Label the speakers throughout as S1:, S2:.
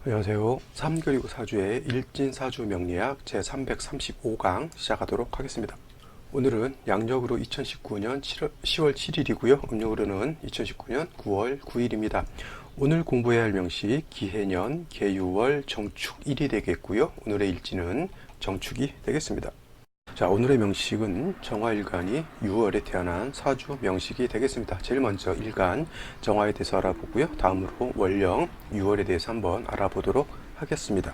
S1: 안녕하세요. 3 그리고 4주의 일진사주 명리학 제335강 시작하도록 하겠습니다. 오늘은 양력으로 2019년 10월 7일이고요. 음력으로는 2019년 9월 9일입니다. 오늘 공부해야 할 명시 기해년, 계유월, 정축일이 되겠고요. 오늘의 일진은 정축이 되겠습니다. 자, 오늘의 명식은 정화일간이 6월에 태어난 사주 명식이 되겠습니다. 제일 먼저 일간 정화에 대해서 알아보고요. 다음으로 월령 6월에 대해서 한번 알아보도록 하겠습니다.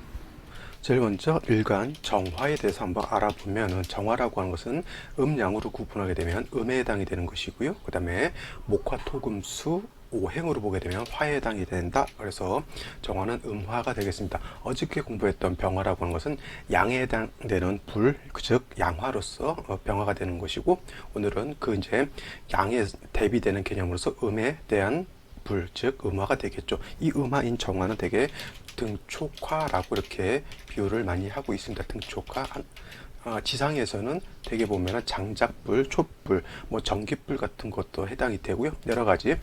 S1: 제일 먼저 일간 정화에 대해서 한번 알아보면 정화라고 하는 것은 음양으로 구분하게 되면 음에 해당이 되는 것이고요. 그 다음에 목화토금수 오행으로 보게 되면 화에 해당이 된다. 그래서 정화는 음화가 되겠습니다. 어저께 공부했던 병화라고 하는 것은 양에 해당되는 불, 즉 양화로서 병화가 되는 것이고, 오늘은 그 이제 양에 대비되는 개념으로서 음에 대한 불, 즉 음화가 되겠죠. 이 음화인 정화는 되게 등촉화라고 이렇게 비유를 많이 하고 있습니다. 등촉화. 지상에서는 되게 보면은 장작불, 촛불, 뭐 전기불 같은 것도 해당이 되고요. 여러 가지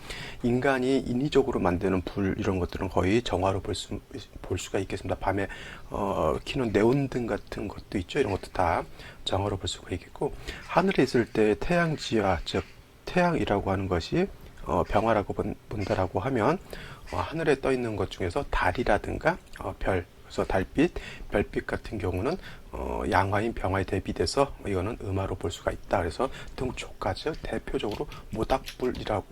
S1: 인간이 인위적으로 만드는 불 이런 것들은 거의 정화로 볼 수가 있겠습니다. 밤에 켜는 네온등 같은 것도 있죠. 이런 것도 다 정화로 볼 수가 있겠고, 하늘에 있을 때 태양지화, 즉 태양이라고 하는 것이 병화라고 본다라고 하면 하늘에 떠 있는 것 중에서 달이라든가 별, 그래서 달빛, 별빛 같은 경우는 양화인 병화에 대비돼서 이거는 음화로 볼 수가 있다. 그래서 등촉화, 즉 대표적으로 모닥불이라고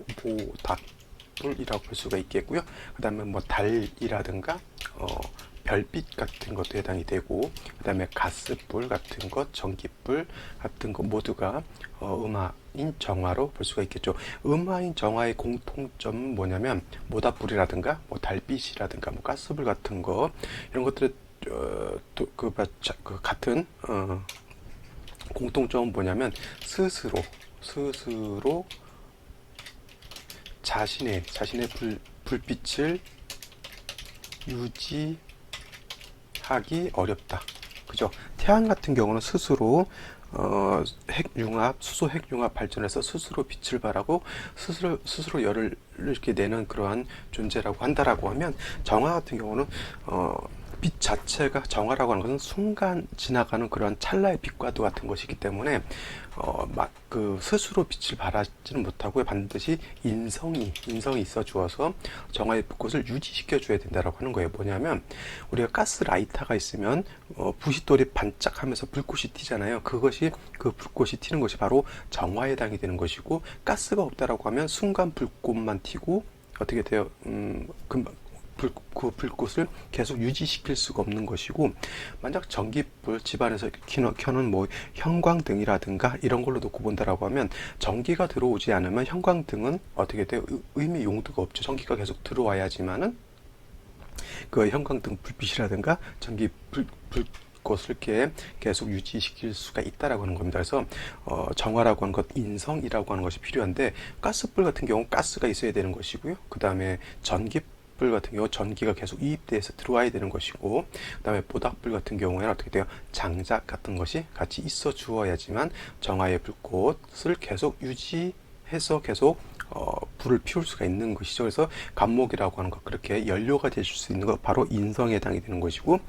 S1: 볼 수가 있겠고요. 그 다음에 뭐 달이라든가 별빛 같은 것도 해당이 되고, 그 다음에 가스불 같은 것, 전기불 같은 것 모두가 음화인 정화로 볼 수가 있겠죠. 음화인 정화의 공통점은 뭐냐면 모닥불이라든가 뭐 달빛이라든가 뭐 가스불 같은 거 이런 것들의 같은 공통점은 뭐냐면 스스로 자신의 불빛을 유지하기 어렵다. 그죠? 태양 같은 경우는 스스로 핵융합, 수소 핵융합 발전해서 스스로 빛을 발하고 스스로 열을 이렇게 내는 그러한 존재라고 한다라고 하면, 정화 같은 경우는 빛 자체가, 정화라고 하는 것은 순간 지나가는 그런 찰나의 빛과도 같은 것이기 때문에 그 스스로 빛을 발하지는 못하고 반드시 인성이 있어 주어서 정화의 불꽃을 유지시켜 줘야 된다라고 하는 거예요. 뭐냐면 우리가 가스 라이터가 있으면 부싯돌이 반짝하면서 불꽃이 튀잖아요. 그것이, 그 불꽃이 튀는 것이 바로 정화에 해당이 되는 것이고, 가스가 없다라고 하면 순간 불꽃만 튀고 어떻게 돼요? 금방 그 불꽃을 계속 유지시킬 수가 없는 것이고, 만약 전기불 집안에서 켜는 뭐 형광등이라든가 이런 걸로 놓고 본다라고 하면 전기가 들어오지 않으면 형광등은 어떻게 돼요? 의미 용도가 없죠. 전기가 계속 들어와야지만은 그 형광등 불빛이라든가 전기 불꽃을 이렇게 계속 유지시킬 수가 있다라고 하는 겁니다. 그래서 정화라고 하는 것, 인성이라고 하는 것이 필요한데, 가스불 같은 경우 가스가 있어야 되는 것이고요. 그 다음에 전기불 같은 경우 전기가 계속 유입돼서 들어와야 되는 것이고, 그 다음에 모닥불 같은 경우에는 어떻게 돼요? 장작 같은 것이 같이 있어 주어야지만 정화의 불꽃을 계속 유지해서 계속 불을 피울 수가 있는 것이죠. 그래서 간목이라고 하는 것, 그렇게 연료가 될 수 있는 것, 바로 인성에 해당이 되는 것이고,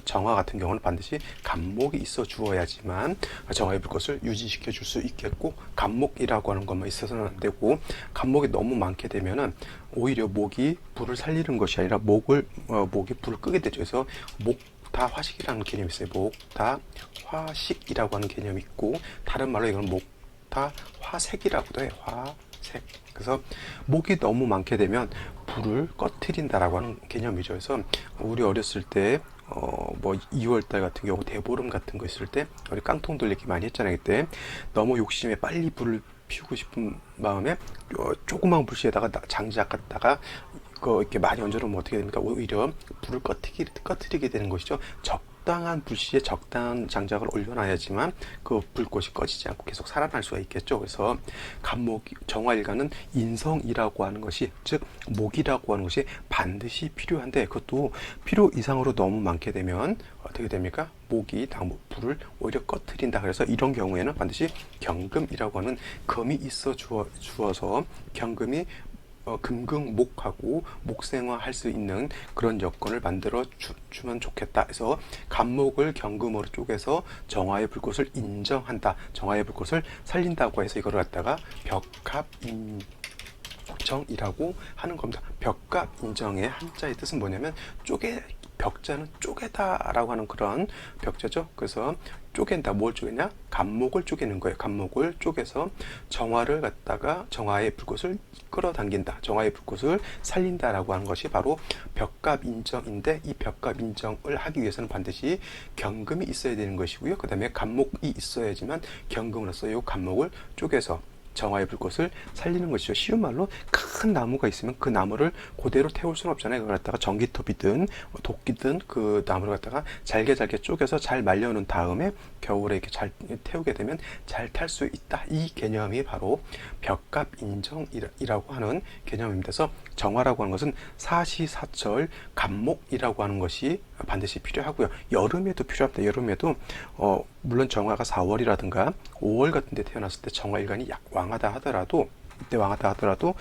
S1: 정화 같은 경우는 반드시 간목이 있어 주어야지만 정화의 불꽃을 유지시켜 줄 수 있겠고, 간목이라고 하는 것만 있어서는 안 되고, 간목이 너무 많게 되면은 오히려 목이 불을 살리는 것이 아니라 목이 불을 끄게 되죠. 그래서 목다화식이라는 개념이 있어요. 목다화식이라고 하는 개념이 있고, 다른 말로 이건 목다화색이라고도 해요. 그래서 목이 너무 많게 되면 불을 꺼트린다라고 하는 개념이죠. 그래서 우리 어렸을 때 뭐 2월달 같은 경우 대보름 같은 거 있을 때 우리 깡통 돌리기 많이 했잖아요. 그때 너무 욕심에 빨리 불을 피우고 싶은 마음에 조그만 불씨에다가 장작 갖다가 이렇게 많이 얹어놓으면 어떻게 됩니까? 오히려 불을 꺼트리게 되는 것이죠. 적당한 불씨에 적당한 장작을 올려놔야지만 그 불꽃이 꺼지지 않고 계속 살아날 수가 있겠죠. 그래서 정화일간은 인성이라고 하는 것이, 즉 목이라고 하는 것이 반드시 필요한데, 그것도 필요 이상으로 너무 많게 되면 어떻게 됩니까? 목이 불을 오히려 꺼트린다. 그래서 이런 경우에는 반드시 경금이라고 하는 금이 있어 주어서 경금이 금극목하고 목생화할 수 있는 그런 여건을 만들어 주면 좋겠다. 그래서 간목을 경금으로 쪼개서 정화의 불꽃을 인정한다. 정화의 불꽃을 살린다고 해서 이걸 갖다가 벽갑인정이라고 하는 겁니다. 벽갑인정의 한자의 뜻은 뭐냐면 벽자는 쪼개다라고 하는 그런 벽자죠. 그래서 쪼갠다. 뭘 쪼개냐? 간목을 쪼개는 거예요. 간목을 쪼개서 정화를 갖다가 정화의 불꽃을 끌어당긴다. 정화의 불꽃을 살린다라고 하는 것이 바로 벽갑인정인데, 이 벽갑인정을 하기 위해서는 반드시 경금이 있어야 되는 것이고요. 그 다음에 간목이 있어야지만 경금으로서 이 간목을 쪼개서 정화의 불꽃을 살리는 것이죠. 쉬운 말로 큰 나무가 있으면 그 나무를 그대로 태울 수는 없잖아요. 그걸 갖다가 전기톱이든 도끼든 그 나무를 갖다가 잘게 쪼개서 잘 말려놓은 다음에 겨울에 이렇게 잘 태우게 되면 잘 탈 수 있다. 이 개념이 바로 벽갑인정이라고 하는 개념입니다. 그래서 정화라고 하는 것은 사시사철 간목이라고 하는 것이 반드시 필요하고요. 여름에도 필요합니다. 여름에도 물론 정화가 4월이라든가 5월 같은 데 태어났을 때 정화일간이 왕하다 하더라도, 이때 왕하다 하더라도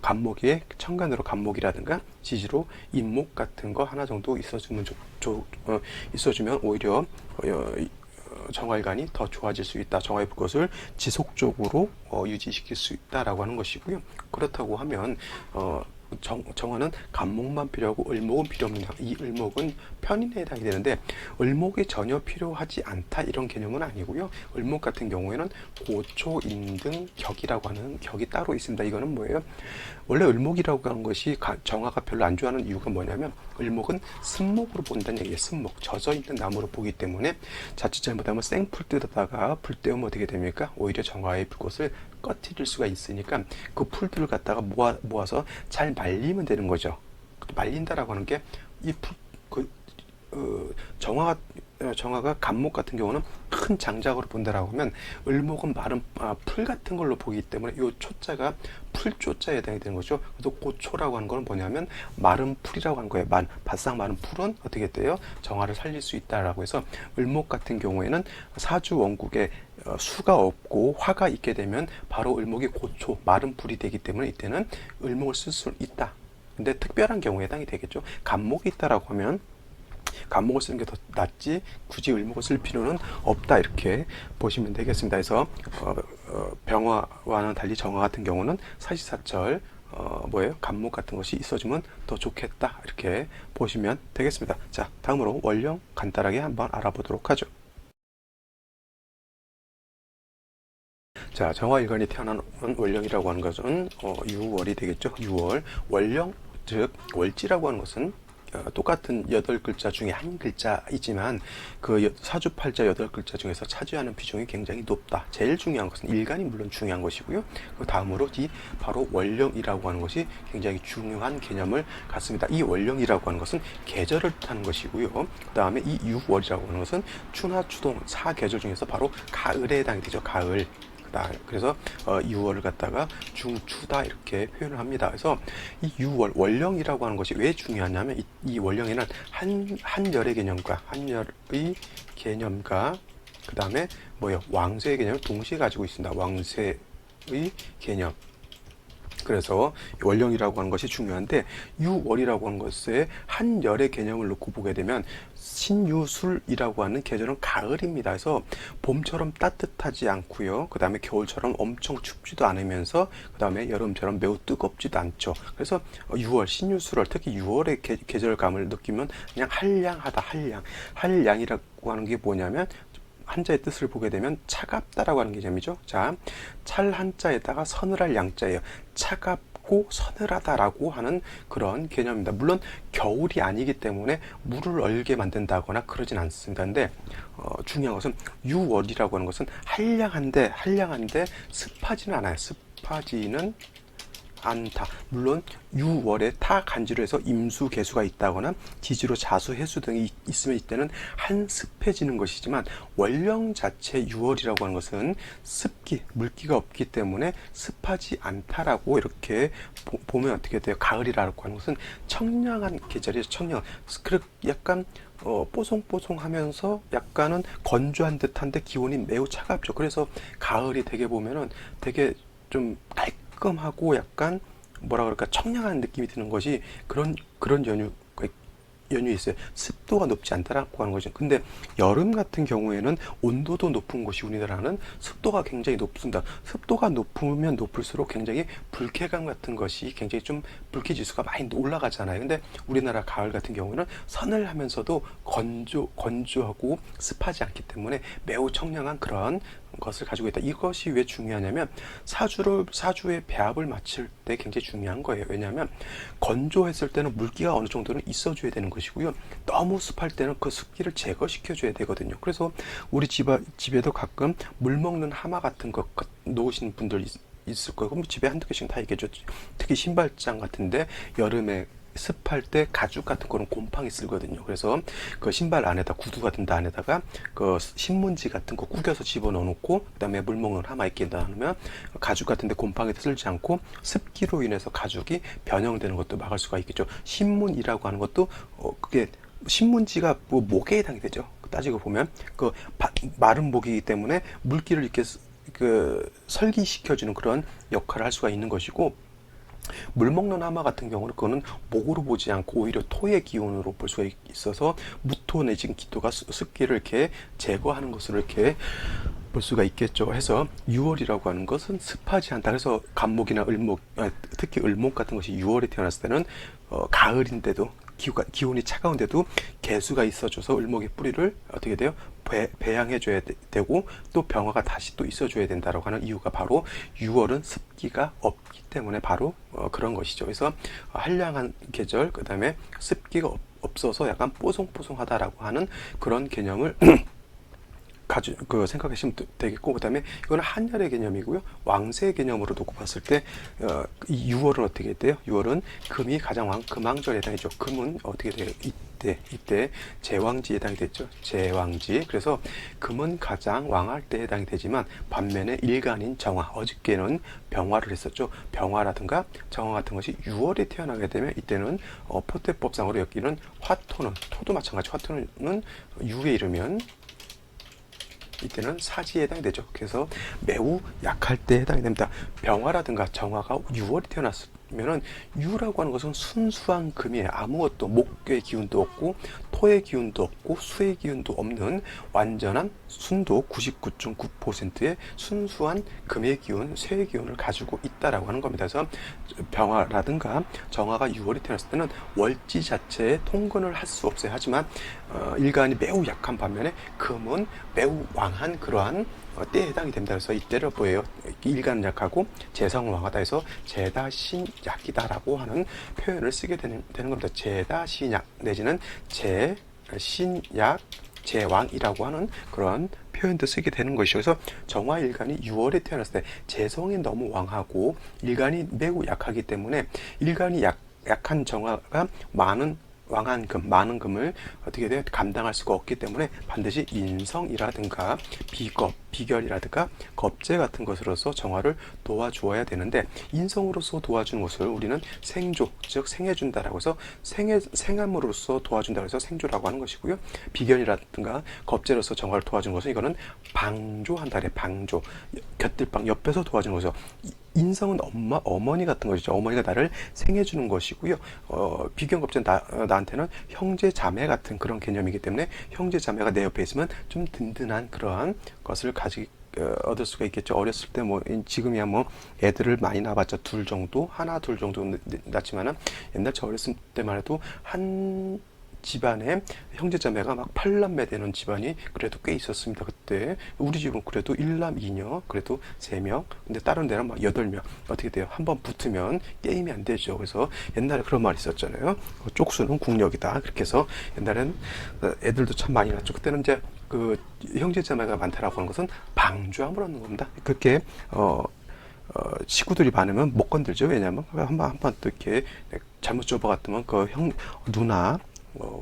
S1: 간목에 천간으로 간목이라든가 지지로 인목 같은 거 하나 정도 있어주면 있어주면 오히려 정화일간이 더 좋아질 수 있다. 정화의 불꽃을 지속적으로 유지시킬 수 있다라고 하는 것이고요. 그렇다고 하면 정화는 간목만 필요하고 을목은 필요 없느냐? 이 을목은 편인에 해당이 되는데 을목이 전혀 필요하지 않다 이런 개념은 아니고요. 을목 같은 경우에는 고초, 인등, 격이라고 하는 격이 따로 있습니다. 이거는 뭐예요? 원래 을목이라고 하는 것이 정화가 별로 안 좋아하는 이유가 뭐냐면 을목은 습목으로 본다는 얘기예요. 습목, 젖어 있는 나무로 보기 때문에 자칫 잘못하면 생풀 뜯다가 불 때우면 어떻게 됩니까? 오히려 정화의 불꽃을 꺼트릴 수가 있으니까 그 풀들을 갖다가 모아서 잘 말리면 되는 거죠. 말린다라고 하는 게 이 정화가 간목 같은 경우는 큰 장작으로 본다라고 하면 을목은 마른 풀 같은 걸로 보기 때문에 이 초자가 풀초자에 해당이 되는 거죠. 그래서 고초라고 하는 건 뭐냐면 마른 풀이라고 하는 거예요. 바싹 마른 풀은 어떻게 돼요? 정화를 살릴 수 있다라고 해서 을목 같은 경우에는 사주 원국에 수가 없고 화가 있게 되면 바로 을목이 고초, 마른 풀이 되기 때문에 이때는 을목을 쓸 수 있다. 근데 특별한 경우에 해당이 되겠죠. 간목이 있다라고 하면 간목을 쓰는 게 더 낫지 굳이 을목을 쓸 필요는 없다 이렇게 보시면 되겠습니다. 그래서 병화와는 달리 정화 같은 경우는 사시사철 간목 같은 것이 있어주면 더 좋겠다 이렇게 보시면 되겠습니다. 자, 다음으로 원령 간단하게 한번 알아보도록 하죠. 자, 정화일간이 태어난 원령이라고 하는 것은 6월이 되겠죠. 6월 원령 즉 월지라고 하는 것은 똑같은 8글자 중에 한 글자이지만 그 사주팔자 8글자 중에서 차지하는 비중이 굉장히 높다. 제일 중요한 것은 일간이 물론 중요한 것이고요. 그 다음으로 바로 원령이라고 하는 것이 굉장히 중요한 개념을 갖습니다. 이 원령이라고 하는 것은 계절을 뜻하는 것이고요. 그 다음에 이 6월이라고 하는 것은 추나 추동 4계절 중에서 바로 가을에 해당이 되죠. 가을. 그래서 6월을 갖다가 중추다 이렇게 표현을 합니다. 그래서 이 6월 원령이라고 하는 것이 왜 중요하냐면 이 원령에는 한열의 개념과 한열의 개념과 그 다음에 왕세의 개념을 동시에 가지고 있습니다. 왕세의 개념. 그래서 원령이라고 하는 것이 중요한데 6월이라고 하는 것에 한열의 개념을 놓고 보게 되면 신유술이라고 하는 계절은 가을입니다. 그래서 봄처럼 따뜻하지 않고요. 그 다음에 겨울처럼 엄청 춥지도 않으면서 그 다음에 여름처럼 매우 뜨겁지도 않죠. 그래서 6월 신유술을 특히 6월의 계절감을 느끼면 그냥 한량하다. 한량이라고 하는 게 뭐냐면 한자의 뜻을 보게 되면 차갑다라고 하는 개념이죠. 자, 찰 한자에다가 서늘할 양자예요. 차갑고 서늘하다라고 하는 그런 개념입니다. 물론 겨울이 아니기 때문에 물을 얼게 만든다거나 그러진 않습니다. 근데 중요한 것은 6월이라고 하는 것은 한량한데 습하지는 않아요. 습하지는 않다. 물론 6월에 타 간지로 해서 임수 개수가 있다거나 지지로 자수 해수 등이 있으면 이때는 한습해지는 것이지만 원령 자체 6월이라고 하는 것은 물기가 없기 때문에 습하지 않다라고 이렇게 보면 어떻게 돼요? 가을이라고 하는 것은 청량한 계절이죠. 청량. 약간 뽀송뽀송하면서 약간은 건조한 듯한데 기온이 매우 차갑죠. 그래서 가을이 되게 보면은 되게 좀 깔끔하고 약간 뭐라 그럴까 청량한 느낌이 드는 것이 그런 연유에 있어요. 습도가 높지 않다라고 하는 거죠. 근데 여름 같은 경우에는 온도도 높은 곳이 우리나라는 습도가 굉장히 높습니다. 습도가 높으면 높을수록 굉장히 불쾌감 같은 것이 굉장히 좀 불쾌 지수가 많이 올라가잖아요. 근데 우리나라 가을 같은 경우는 서늘하면서도 건조하고 습하지 않기 때문에 매우 청량한 그런 것을 가지고 있다. 이것이 왜 중요하냐면 사주의 배합을 맞출 때 굉장히 중요한 거예요. 왜냐하면 건조했을 때는 물기가 어느 정도는 있어줘야 되는 것이고요. 너무 습할 때는 그 습기를 제거시켜줘야 되거든요. 그래서 우리 집에도 가끔 물 먹는 하마 같은 거 놓으시는 분들 있을 거예요. 그럼 집에 한두 개씩 다 있겠죠. 특히 신발장 같은데 여름에 습할 때 가죽 같은 거는 곰팡이 쓸거든요. 그래서 그 신발 안에다 구두 같은 데 안에다가 그 신문지 같은 거 구겨서 집어넣어 놓고 그다음에 물 먹는 하마 있게 넣으면 가죽 같은 데 곰팡이 쓸지 않고 습기로 인해서 가죽이 변형되는 것도 막을 수가 있겠죠. 신문이라고 하는 것도 그게 신문지가 뭐 목에 해당이 되죠. 따지고 보면 그 마른 목이기 때문에 물기를 이렇게 그 설기시켜주는 그런 역할을 할 수가 있는 것이고, 물 먹는 하마 같은 경우는 그거는 목으로 보지 않고 오히려 토의 기운으로 볼 수가 있어서 무토 내지는 기토가 습기를 이렇게 제거하는 것으로 이렇게 볼 수가 있겠죠. 해서 6월이라고 하는 것은 습하지 않다. 그래서 간목이나 을목, 특히 을목 같은 것이 6월에 태어났을 때는 가을인데도 기온이 차가운데도 개수가 있어줘서 을목의 뿌리를 어떻게 돼요? 배양해줘야 되고 또 병화가 다시 또 있어줘야 된다라고 하는 이유가 바로 6월은 습기가 없기 때문에 바로 그런 것이죠. 그래서 한량한 계절, 그 다음에 습기가 없어서 약간 뽀송뽀송하다라고 하는 그런 개념을 생각하시면 되겠고, 그 다음에 이거는 한열의 개념이고요. 왕세의 개념으로 놓고 봤을 때, 이 6월은 어떻게 돼요? 6월은 금이 가장 금왕절에 해당이죠. 금은 어떻게 돼요? 이때 제왕지에 해당이 됐죠. 제왕지. 그래서 금은 가장 왕할 때 해당이 되지만 반면에 일간인 정화, 어저께는 병화를 했었죠. 병화라든가 정화 같은 것이 6월에 태어나게 되면 이때는 포태법상으로 엮이는 화토는, 토도 마찬가지, 화토는 유에 이르면 이때는 사지에 해당이 되죠. 그래서 매우 약할 때 해당이 됩니다. 병화라든가 정화가 6월에 태어났으면은 유라고 하는 것은 순수한 금이에요. 아무것도 목의 기운도 없고 토의 기운도 없고 수의 기운도 없는 완전한 순도 99.9%의 순수한 금의 기운, 쇠의 기운을 가지고 있다라고 하는 겁니다. 그래서 병화라든가 정화가 6월에 태어났을 때는 월지 자체에 통근을 할 수 없어요. 하지만 일간이 매우 약한 반면에 금은 매우 왕한 그러한 때에 해당이 된다. 그래서 이때를 뭐예요? 일간은 약하고 재성은 왕하다 해서 제다신약이다라고 하는 표현을 쓰게 되는 겁니다. 제다신약 내지는 제신약 제왕이라고 하는 그런 표현도 쓰게 되는 것이죠. 그래서 정화 일간이 6월에 태어났을 때 재성이 너무 왕하고 일간이 매우 약하기 때문에 일간이 약한 정화가 왕한 금, 많은 금을 어떻게 돼요? 감당할 수가 없기 때문에 반드시 인성이라든가 비결이라든가 겁재 같은 것으로서 정화를 도와주어야 되는데, 인성으로서 도와주는 것을 우리는 생조, 즉 생해준다라고 해서 생함으로써 도와준다고 해서 생조라고 하는 것이고요. 비결이라든가 겁재로서 정화를 도와주는 것은 이거는 방조한다. 방조, 곁들방, 옆에서 도와주는 것이죠. 인성은 어머니 같은 것이죠. 어머니가 나를 생해주는 것이고요. 비견겁재는 나한테는 형제 자매 같은 그런 개념이기 때문에 형제 자매가 내 옆에 있으면 좀 든든한 그러한 것을 얻을 수가 있겠죠. 어렸을 때 지금이야 애들을 많이 낳아봤자 둘 정도, 하나 둘 정도 낳지만은 옛날 저 어렸을 때만 해도 한 집안에 형제자매가 막 8남매 되는 집안이 그래도 꽤 있었습니다. 그때 우리 집은 그래도 1남 2녀 그래도 3명, 근데 다른 데는 막 8명. 어떻게 돼요? 한번 붙으면 게임이 안 되죠. 그래서 옛날에 그런 말이 있었잖아요. 쪽수는 국력이다. 그렇게 해서 옛날엔 애들도 참 많이 낳았죠. 그때는 이제 그 형제자매가 많다라고 하는 것은 방주함을 얻는 겁니다. 그렇게 식구들이 많으면 못 건들죠. 왜냐하면 한번 또 이렇게 잘못 접어갔더만 누나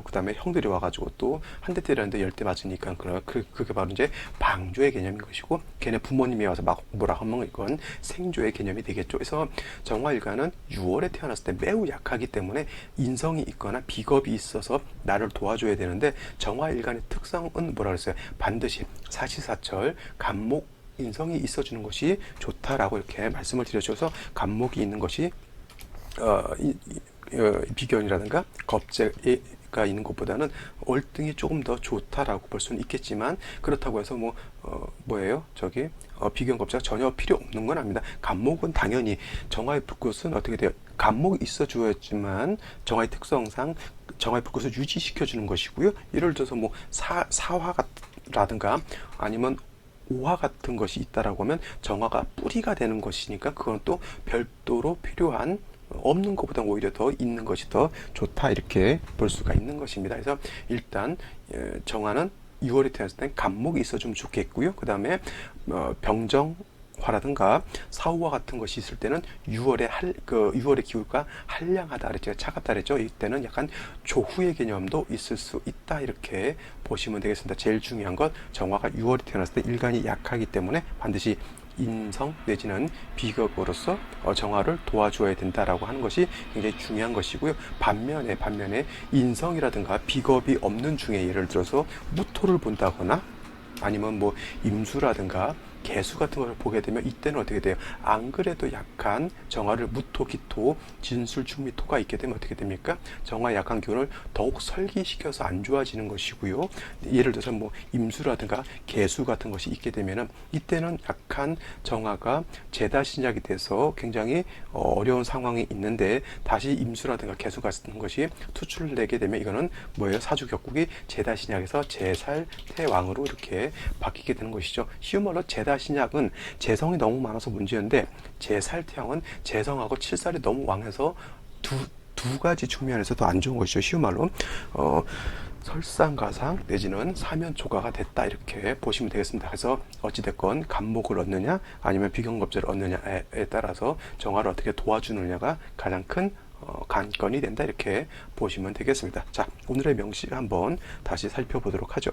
S1: 그 다음에 형들이 와가지고 또 한 대 때렸는데 10대 맞으니까 그게 바로 이제 방조의 개념인 것이고, 걔네 부모님이 와서 막 뭐라 하면 이건 생조의 개념이 되겠죠. 그래서 정화일간은 6월에 태어났을 때 매우 약하기 때문에 인성이 있거나 비겁이 있어서 나를 도와줘야 되는데, 정화일간의 특성은 뭐라 그랬어요? 반드시 사시사철 간목 인성이 있어주는 것이 좋다라고 이렇게 말씀을 드려줘서 간목이 있는 것이 비견이라든가 겁재가 있는 것보다는 월등히 조금 더 좋다라고 볼 수는 있겠지만, 그렇다고 해서 뭐예요? 비견 겁재가 전혀 필요 없는 건 아닙니다. 간목은 당연히 정화의 불꽃은 어떻게 돼요? 간목이 있어 주었지만 정화의 특성상 정화의 불꽃을 유지시켜 주는 것이고요. 예를 들어서 사화라든가 아니면 오화 같은 것이 있다라고 하면 정화가 뿌리가 되는 것이니까 그건 또 별도로 필요한, 없는 것보다 오히려 더 있는 것이 더 좋다, 이렇게 볼 수가 있는 것입니다. 그래서 일단 정화는 6월에 태어났을 땐 간목이 있어주면 좋겠고요. 그 다음에 병정화라든가 사후화 같은 것이 있을 때는 6월의 기후가 한량하다 그랬죠. 차갑다 그랬죠. 이때는 약간 조후의 개념도 있을 수 있다, 이렇게 보시면 되겠습니다. 제일 중요한 건 정화가 6월에 태어났을 때 일간이 약하기 때문에 반드시 인성 내지는 비겁으로서 정화를 도와줘야 된다라고 하는 것이 굉장히 중요한 것이고요. 반면에 인성이라든가 비겁이 없는 중에 예를 들어서 무토를 본다거나 아니면 임수라든가 개수 같은 걸 보게 되면 이때는 어떻게 돼요? 안 그래도 약한 정화를 무토, 기토, 진술, 충미, 토가 있게 되면 어떻게 됩니까? 정화 약한 기운을 더욱 설기시켜서 안 좋아지는 것이고요. 예를 들어서 임수라든가 개수 같은 것이 있게 되면은 이때는 약한 정화가 재다신약이 돼서 굉장히 어려운 상황이 있는데, 다시 임수라든가 개수 같은 것이 투출을 내게 되면 이거는 뭐예요? 사주격국이 재다신약에서 재살태왕으로 이렇게 바뀌게 되는 것이죠. 쉬운 말로 재다신약은 재성이 너무 많아서 문제인데, 재살태왕은 재성하고 칠살이 너무 왕해서 두 가지 측면에서도 안 좋은 것이죠. 쉬운 말로 설상가상 내지는 사면초가가 됐다, 이렇게 보시면 되겠습니다. 그래서 어찌됐건 간목을 얻느냐 아니면 비견겁제를 얻느냐에 따라서 정화를 어떻게 도와주느냐가 가장 큰 관건이 된다, 이렇게 보시면 되겠습니다. 자, 오늘의 명식 한번 다시 살펴보도록 하죠.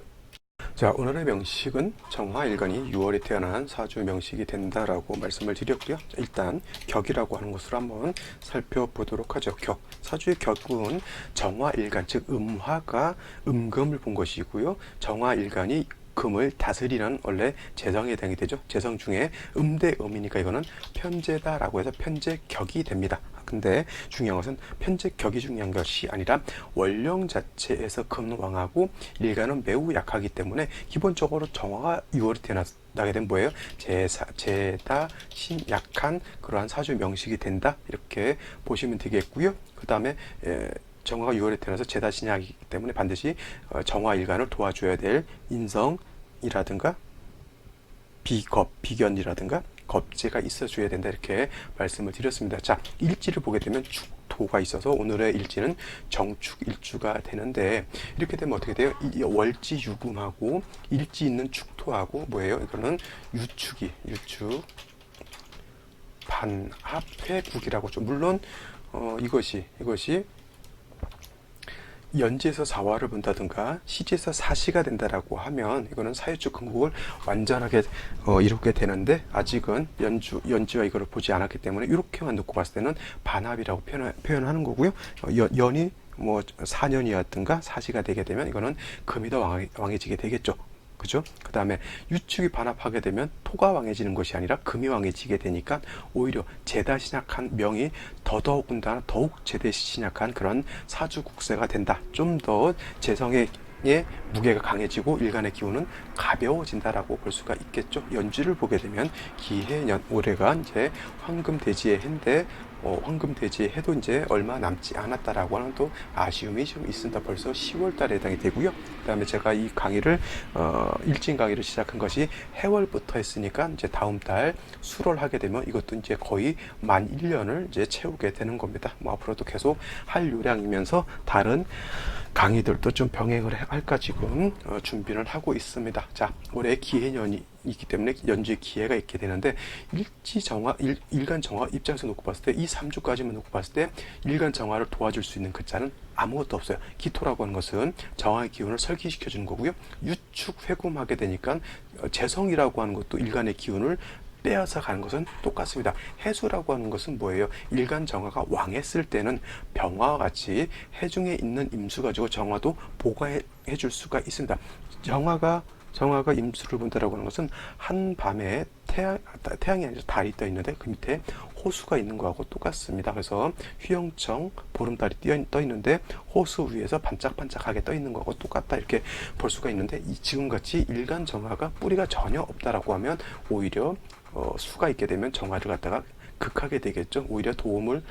S1: 자, 오늘의 명식은 정화일간이 6월에 태어난 사주 명식이 된다라고 말씀을 드렸고요. 일단 격이라고 하는 것으로 한번 살펴보도록 하죠. 격, 사주의 격은 정화일간, 즉 음화가 음금을 본 것이고요. 정화일간이 금을 다스리는 원래 재성에 해당이 되죠. 재성 중에 음대 음이니까 이거는 편재다라고 해서 편재격이 됩니다. 근데 중요한 것은 편재격이 중요한 것이 아니라 원령 자체에서 금왕하고 일간은 매우 약하기 때문에 기본적으로 정화가 6월에 태어나게 되면 뭐예요? 재다 신 약한 그러한 사주 명식이 된다, 이렇게 보시면 되겠고요. 그 다음에 정화가 6월에 태어나서 재다신약이기 때문에 반드시 정화일간을 도와줘야 될 인성이라든가 비견이라든가 겁재가 있어줘야 된다, 이렇게 말씀을 드렸습니다. 자, 일지를 보게 되면 축토가 있어서 오늘의 일지는 정축일주가 되는데, 이렇게 되면 어떻게 돼요? 이 월지 유금하고 일지 있는 축토하고 뭐예요? 이거는 유축 반합회국이라고 죠. 물론 이것이 연지에서 사화를 본다든가 시지에서 사시가 된다라고 하면 이거는 사유축 근국을 완전하게 이루게 되는데, 아직은 연지와 이거를 보지 않았기 때문에 이렇게만 놓고 봤을 때는 반합이라고 표현하는 거고요. 연이 4년이었든가 사시가 되게 되면 이거는 금이 더 왕해지게 되겠죠. 그죠? 그 다음에 유축이 반합하게 되면 토가 왕해지는 것이 아니라 금이 왕해지게 되니까 오히려 재다신약한 명이 더더군다나 더욱 재대신약한 그런 사주국세가 된다. 좀 더 재성의 무게가 강해지고 일간의 기운은 가벼워진다라고 볼 수가 있겠죠. 연지를 보게 되면 기해년, 올해가 이제 황금돼지의 해인데 황금돼지의 해도 이제 얼마 남지 않았다라고 하는 또 아쉬움이 좀 있습니다. 벌써 10월 달에 해당이 되고요. 그 다음에 제가 이 강의를 일진 강의를 시작한 것이 해월부터 했으니까 이제 다음 달 수월 하게 되면 이것도 이제 거의 만 1년을 이제 채우게 되는 겁니다. 앞으로도 계속 할 요량이면서 다른 강의들도 좀 병행을 할까 지금 준비를 하고 있습니다. 자, 올해 기해년이 있기 때문에 연주의 기회가 있게 되는데, 일간 정화 입장에서 놓고 봤을 때 이 3주까지만 놓고 봤을 때 일간 정화를 도와줄 수 있는 글자는 아무것도 없어요. 기토라고 하는 것은 정화의 기운을 설기시켜 주는 거고요. 유축 회금하게 되니까 재성이라고 하는 것도 일간의 기운을 빼앗아 가는 것은 똑같습니다. 해수라고 하는 것은 뭐예요? 일간 정화가 왕했을 때는 병화와 같이 해중에 있는 임수 가지고 정화도 보강해 줄 수가 있습니다. 정화가 정화가 임수를 본다라고 하는 것은 한밤에 태양이 아니라 달이 떠 있는데 그 밑에 호수가 있는 거하고 똑같습니다. 그래서 휘영청 보름달이 떠 있는데 호수 위에서 반짝반짝하게 떠 있는 거하고 똑같다 이렇게 볼 수가 있는데 지금같이 일간 정화가 뿌리가 전혀 없다라고 하면 오히려 수가 있게 되면 정화를 갖다가 극하게 되겠죠. 오히려 도움을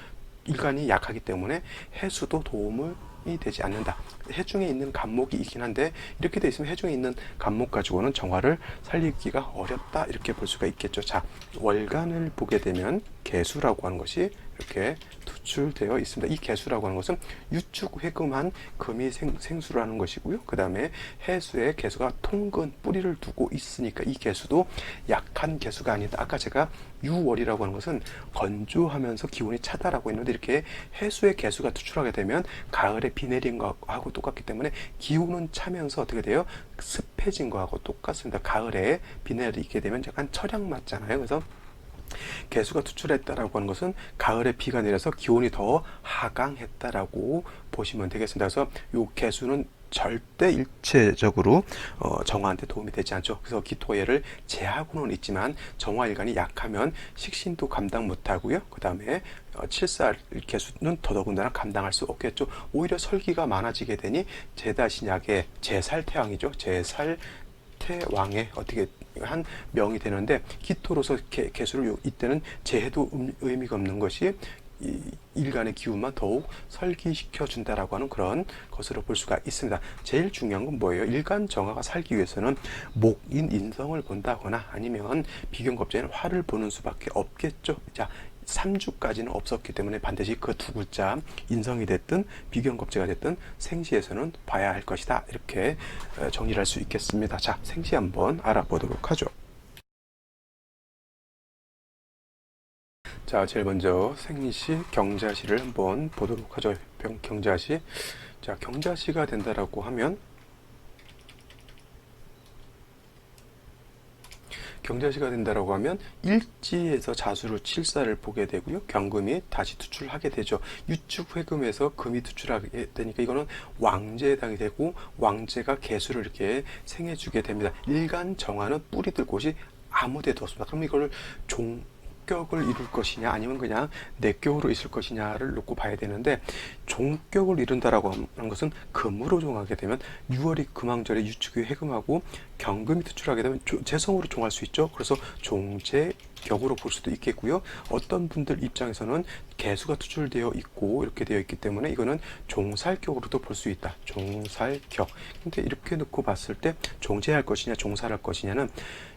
S1: 일간이 약하기 때문에 해수도 도움을 이 되지 않는다. 해중에 있는 간목이 있긴 한데 이렇게 돼 있으면 해중에 있는 간목 가지고는 정화를 살리기가 어렵다 이렇게 볼 수가 있겠죠. 자, 월간을 보게 되면 개수라고 하는 것이 이렇게 투출되어 있습니다. 이 개수라고 하는 것은 유축회금한 금이 생수라는 것이고요. 그 다음에 해수의 개수가 통근 뿌리를 두고 있으니까 이 개수도 약한 개수가 아니다. 아까 제가 유월이라고 하는 것은 건조하면서 기온이 차다라고 했는데 이렇게 해수의 개수가 투출하게 되면 가을에 비 내린 거하고 똑같기 때문에 기온은 차면서 어떻게 돼요? 습해진 거하고 똑같습니다. 가을에 비 내리게 되면 약간 철양 맞잖아요. 그래서 개수가 투출했다라고 하는 것은 가을에 비가 내려서 기온이 더 하강했다라고 보시면 되겠습니다. 그래서 이 개수는 절대 일체적으로 정화한테 도움이 되지 않죠. 그래서 기토예를 제하고는 있지만 정화일간이 약하면 식신도 감당 못하고요. 그 다음에 칠살 개수는 더더군다나 감당할 수 없겠죠. 오히려 설기가 많아지게 되니 제다신약의 제살태왕이죠. 제살태왕의 어떻게 한 명이 되는데 기토로서 개수를 이때는 제해도 의미가 없는 것이 일간의 기운만 더욱 설기시켜 준다라고 하는 그런 것으로 볼 수가 있습니다. 제일 중요한 건 뭐예요? 일간 정화가 살기 위해서는 목인 인성을 본다거나 아니면 비견겁제는 화를 보는 수밖에 없겠죠. 자, 3주까지는 없었기 때문에 반드시 그 두 글자 인성이 됐든 비견겁제가 됐든 생시에서는 봐야 할 것이다. 이렇게 정리를 할 수 있겠습니다. 자, 생시 한번 알아보도록 하죠. 자, 제일 먼저 생시 경자시를 한번 보도록 하죠. 경자시. 자, 경자시가 된다라고 하면 경자시가 된다라고 하면 일지에서 자수로 칠사를 보게 되고요. 경금이 다시 투출하게 되죠. 유축회금에서 금이 투출하게 되니까 이거는 왕제당이 되고 왕제가 개수를 이렇게 생해주게 됩니다. 일간 정화는 뿌리 들 곳이 아무 데도 없습니다. 그럼 이걸 종격을 이룰 것이냐 아니면 그냥 내격으로 있을 것이냐를 놓고 봐야 되는데 종격을 이룬다라고 하는 것은 금으로 종하게 되면 6월이 금왕절에 유축이 회금하고 경금이 투출하게 되면 재성으로 종할 수 있죠. 그래서 종재격으로 볼 수도 있겠고요. 어떤 분들 입장에서는 개수가 투출되어 있고 이렇게 되어 있기 때문에 이거는 종살격으로도 볼 수 있다. 종살격. 근데 이렇게 놓고 봤을 때 종재할 것이냐 종살할 것이냐는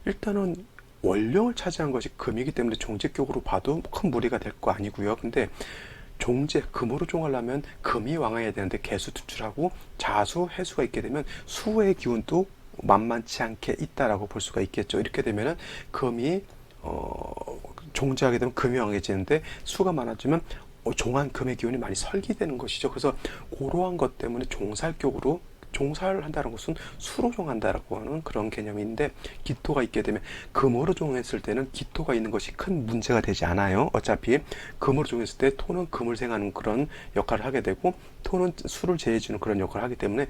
S1: 일단은 원령을 차지한 것이 금이기 때문에 종재격으로 봐도 큰 무리가 될 거 아니고요. 근데 종재, 금으로 종하려면 금이 왕해야 되는데 개수 투출하고 자수, 해수가 있게 되면 수의 기운도 만만치 않게 있다라고 볼 수가 있겠죠. 이렇게 되면은 금이 종재하게 되면 금이 왕해지는데 수가 많아지면 종한 금의 기운이 많이 설기되는 것이죠. 그래서 그러한 것 때문에 종살격으로 종사를 한다는 것은 수로 종한다라고 하는 그런 개념인데 기토가 있게 되면 금으로 종했을 때는 기토가 있는 것이 큰 문제가 되지 않아요. 어차피 금으로 종했을 때 토는 금을 생하는 그런 역할을 하게 되고 토는 수를 제해주는 그런 역할을 하기 때문에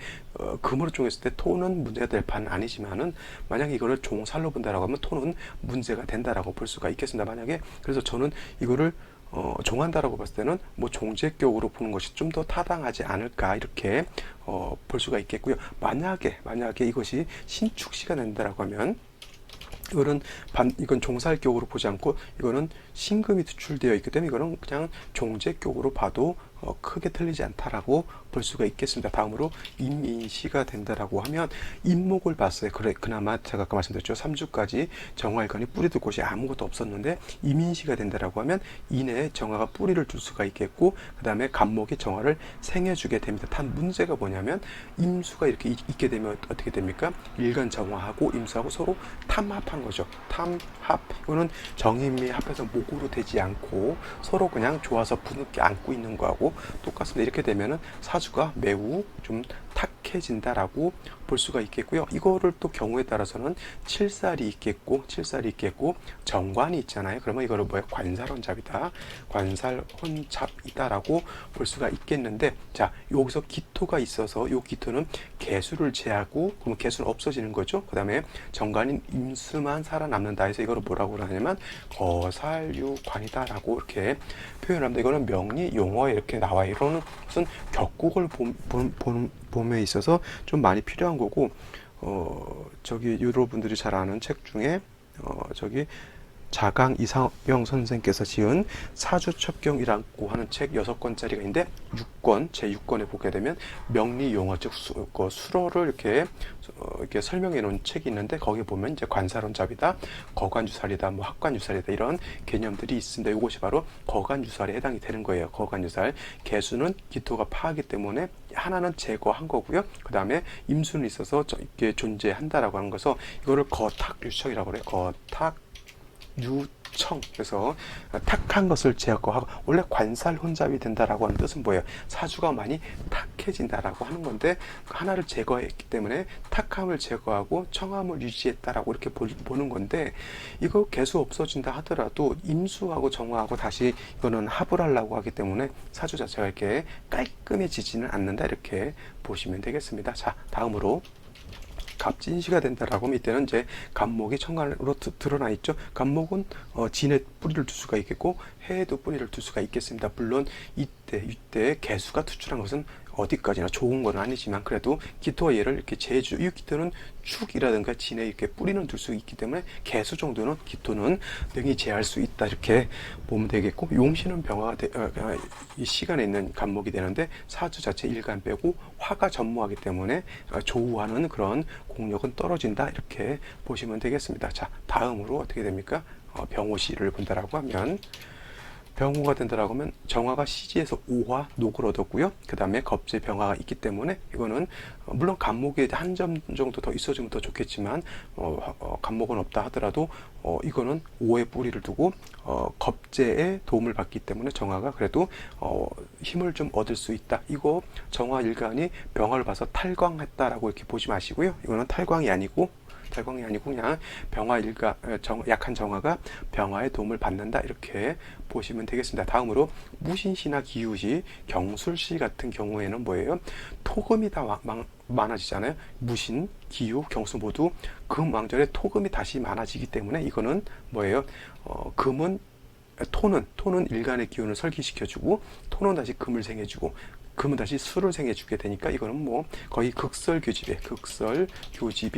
S1: 금으로 종했을 때 토는 문제가 될 판은 아니지만은 만약에 이거를 종살로 본다라고 하면 토는 문제가 된다라고 볼 수가 있겠습니다. 만약에 그래서 저는 이거를 종한다라고 봤을 때는 뭐 종재격으로 보는 것이 좀 더 타당하지 않을까 이렇게 볼 수가 있겠고요. 만약에 이것이 신축시가 된다라고 하면 이건 종살격으로 보지 않고 이거는 신금이 투출되어 있기 때문에 이거는 그냥 종재격으로 봐도 크게 틀리지 않다라고 볼 수가 있겠습니다. 다음으로 임인시가 된다라고 하면 임목을 봤어요. 그나마 제가 아까 말씀드렸죠. 3주까지 정화일간이 뿌리 들 곳이 아무것도 없었는데 임인시가 된다라고 하면 인에 정화가 뿌리를 둘 수가 있겠고 그 다음에 간목이 정화를 생해주게 됩니다. 단 문제가 뭐냐면 임수가 이렇게 있게 되면 어떻게 됩니까? 일간 정화하고 임수하고 서로 탐합한 거죠. 탐합. 이거는 정임이 합해서 목으로 되지 않고 서로 그냥 좋아서 부늦게 안고 있는 거하고 똑같습니다. 이렇게 되면은 사주가 매우 좀 탁해진다라고 볼 수가 있겠고요. 이거를 또 경우에 따라서는 칠살이 있겠고 정관이 있잖아요. 그러면 이거를 뭐예요? 관살혼잡이다. 관살혼잡이다라고 볼 수가 있겠는데, 자, 여기서 기토가 있어서 요 기토는 개수를 제하고, 그러면 개수는 없어지는 거죠. 그 다음에 정관인 임수만 살아남는다 해서 이거를 뭐라고 하냐면 거살유관이다라고 이렇게 표현합니다. 이거는 명리 용어에 이렇게 나와요. 이거는 무슨 격국을 봄에 있어서 좀 많이 필요한 거고, 저기 여러분들이 잘 아는 책 중에 저기 자강 이상영 선생께서 지은 사주첩경이라고 하는 책 6권짜리가 있는데 6권, 제6권에 보게 되면 명리용어, 즉 수로를 이렇게 설명해 놓은 책이 있는데, 거기에 보면 이제 관살혼잡이다, 거관유살이다, 뭐 합관유살이다, 이런 개념들이 있습니다. 이것이 바로 거관유살에 해당이 되는 거예요. 거관유살. 개수는 기토가 파하기 때문에 하나는 제거한 거고요. 그 다음에 임수는 있어서 이게 존재한다라고 하는 것서 이거를 거탁유청이라고 그래요. 유청. 그래서 탁한 것을 제거하고, 원래 관살혼잡이 된다라고 하는 뜻은 뭐예요? 사주가 많이 탁해진다라고 하는 건데, 하나를 제거했기 때문에 탁함을 제거하고 청함을 유지했다라고 이렇게 보는 건데, 이거 개수 없어진다 하더라도 임수하고 정화하고 다시 이거는 합을 하려고 하기 때문에 사주 자체가 이렇게 깔끔해지지는 않는다, 이렇게 보시면 되겠습니다. 자, 다음으로 갑진시가 된다라고 하면 이때는 이제 갑목이 천간으로 드러나 있죠. 갑목은 진에 뿌리를 둘 수가 있겠고 해에도 뿌리를 둘 수가 있겠습니다. 물론 이때 개수가 투출한 것은 어디까지나 좋은 건 아니지만, 그래도 기토와 얘를 이렇게 제주, 이 기토는 축이라든가 진에 이렇게 뿌리는 둘 수 있기 때문에 개수 정도는 기토는 능히 제할 수 있다, 이렇게 보면 되겠고, 용신은 병화가 이 시간에 있는 간목이 되는데 사주 자체 일간 빼고 화가 전무하기 때문에 조우하는 그런 공력은 떨어진다, 이렇게 보시면 되겠습니다. 자, 다음으로 어떻게 됩니까? 병호시를 본다라고 하면, 병호가 된다라고 하면 정화가 시지에서 오화 녹을 얻었고요. 그 다음에 겁재 병화가 있기 때문에 이거는 물론 간목에 한 점 정도 더 있어주면 더 좋겠지만, 간목은 없다 하더라도 이거는 오의 뿌리를 두고 겁재의 도움을 받기 때문에 정화가 그래도 힘을 좀 얻을 수 있다. 이거 정화 일간이 병화를 봐서 탈광했다라고 이렇게 보지 마시고요. 이거는 탈광이 아니고 그냥 병화 약한 정화가 병화의 도움을 받는다, 이렇게 보시면 되겠습니다. 다음으로 무신시나 기유시, 경술시 같은 경우에는 뭐예요? 토금이 다 많아지잖아요. 무신, 기유, 경수 모두 금 왕절에 토금이 다시 많아지기 때문에 이거는 뭐예요? 토는 일간의 기운을 설기시켜주고, 토는 다시 금을 생해주고, 금은 다시 수를 생해주게 되니까 이거는 뭐 거의 극설교집이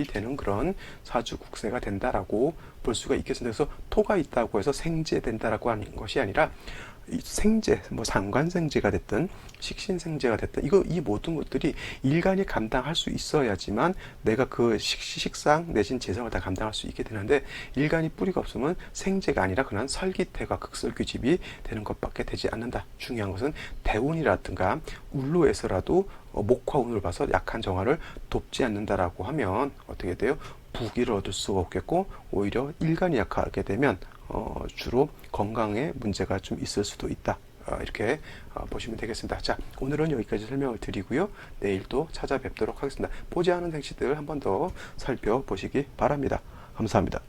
S1: 되는 그런 사주국세가 된다라고 볼 수가 있겠습니다. 그래서 토가 있다고 해서 생재된다라고 하는 것이 아니라, 생재, 뭐 상관생재가 됐든 식신생재가 됐든 이 모든 것들이 일간이 감당할 수 있어야지만 내가 그 식상 내진 재성을 다 감당할 수 있게 되는데, 일간이 뿌리가 없으면 생재가 아니라 그냥 설기태가 극설규집이 되는 것밖에 되지 않는다. 중요한 것은 대운이라든가 울로에서라도 목화운을 봐서 약한 정화를 돕지 않는다라고 하면 어떻게 돼요? 부기를 얻을 수가 없겠고, 오히려 일간이 약하게 되면 주로 건강에 문제가 좀 있을 수도 있다, 이렇게 보시면 되겠습니다. 자, 오늘은 여기까지 설명을 드리고요. 내일 또 찾아뵙도록 하겠습니다. 보지 않은 생시들 한 번 더 살펴보시기 바랍니다. 감사합니다.